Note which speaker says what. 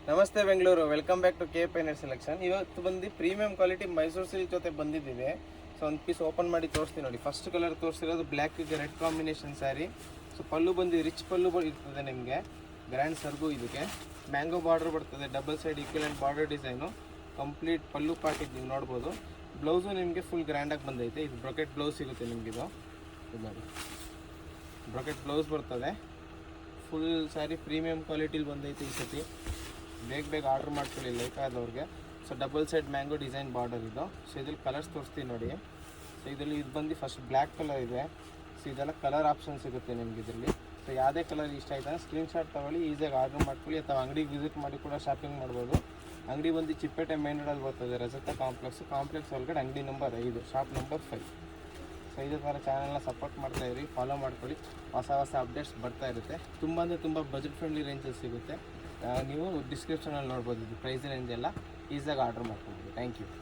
Speaker 1: ನಮಸ್ತೆ Bengaluru, welcome back to K ಪೈನರ್ selection. ಇವತ್ತು ಬಂದು ಪ್ರೀಮಿಯಂ ಕ್ವಾಲಿಟಿ ಮೈಸೂರು ಸಿಲ್ಕ್ ಜೊತೆ ಬಂದಿದ್ದೀವಿ. ಸೊ ಒಂದು ಪೀಸ್ ಓಪನ್ ಮಾಡಿ ತೋರಿಸ್ತೀನಿ ನೋಡಿ. ಫಸ್ಟ್ ಕಲರ್ ತೋರಿಸಿರೋದು ಬ್ಲ್ಯಾಕಿಗೆ red combination sari. So pallu ಬಂದು ರಿಚ್ ಪಲ್ಲು ಇರ್ತದೆ ನಿಮಗೆ, ಗ್ರ್ಯಾಂಡ್ ಸರ್ಗು. ಇದಕ್ಕೆ ಮ್ಯಾಂಗೋ ಬಾರ್ಡರ್ ಬರ್ತದೆ, double side equivalent border design, complete pallu part ಇದು ನೀವು ನೋಡ್ಬೋದು. ಬ್ಲೌಸು ನಿಮಗೆ ಫುಲ್ ಗ್ರ್ಯಾಂಡಾಗಿ ಬಂದೈತೆ. ಇದು ಬ್ರೊಕೆಟ್ ಬ್ಲೌಸ್ ಸಿಗುತ್ತೆ ನಿಮಗಿದು. ಇದು ನೋಡಿ, ಬ್ರೊಕೆಟ್ ಬ್ಲೌಸ್ ಬರ್ತದೆ. ಫುಲ್ ಸ್ಯಾರಿ ಪ್ರೀಮಿಯಂ ಕ್ವಾಲಿಟಿಲಿ ಬಂದೈತೆ ಈ ಸತಿ. ಬೇಗ ಆರ್ಡ್ರ್ ಮಾಡ್ಕೊಳ್ಳಿ ಲೈಕ್ ಆದವ್ರಿಗೆ. So double side mango design border ಇದು. ಸೊ ಇದ್ರಲ್ಲಿ ಕಲರ್ಸ್ ತೋರಿಸ್ತೀನಿ ನೋಡಿ. ಸೊ ಇದರಲ್ಲಿ ಇದು ಬಂದು ಫಸ್ಟ್ ಬ್ಲ್ಯಾಕ್ ಕಲರ್ ಇದೆ. ಸೊ ಇದೆಲ್ಲ ಕಲರ್ ಆಪ್ಷನ್ ಸಿಗುತ್ತೆ ನಿಮ್ಗೆ ಇದರಲ್ಲಿ. ಸೊ ಯಾವುದೇ ಕಲರ್ ಇಷ್ಟ ಆಯ್ತು ಸ್ಕ್ರೀನ್ಶಾಟ್ ತೊಗೊಳ್ಳಿ, ಈಸಿಯಾಗಿ ಆರ್ಡ್ರ್ ಮಾಡ್ಕೊಳ್ಳಿ. ಅಥವಾ ಅಂಗಡಿಗೆ ವಿಸಿಟ್ ಮಾಡಿ ಕೂಡ ಶಾಪಿಂಗ್ ಮಾಡ್ಬೋದು. ಅಂಗಡಿ ಬಂದು ಚಿಪ್ಪೇಟೆ ಮೇನ್ ರೋಡಲ್ಲಿ ಬರ್ತದೆ, ರಜತ ಕಾಂಪ್ಲೆಕ್ಸ್ ಒಳಗಡೆ ಅಂಗಡಿ ನಂಬರ್ 5, ಶಾಪ್ ನಂಬರ್ 5. ಸೊ ಇದೇ ಥರ ಚಾನಲ್ನ ಸಪೋರ್ಟ್ ಮಾಡ್ತಾಯಿರಿ, ಫಾಲೋ ಮಾಡ್ಕೊಳ್ಳಿ. ಹೊಸ ಅಪ್ಡೇಟ್ಸ್ ಬರ್ತಾ ಇರುತ್ತೆ. ತುಂಬ ಅಂದರೆ ತುಂಬ ಬಜೆಟ್ ಫ್ರೆಂಡ್ಲಿ ರೇಂಜಲ್ಲಿ ಸಿಗುತ್ತೆ. ನೀವು ಡಿಸ್ಕ್ರಿಪ್ಷನಲ್ಲಿ ನೋಡ್ಬೋದು ಇದು ಪ್ರೈಸ್ ರೇಂಜ್ ಎಲ್ಲ. ಈಸಿಯಾಗಿ ಆರ್ಡ್ರ್ ಮಾಡ್ಕೊಬೋದು. Thank you.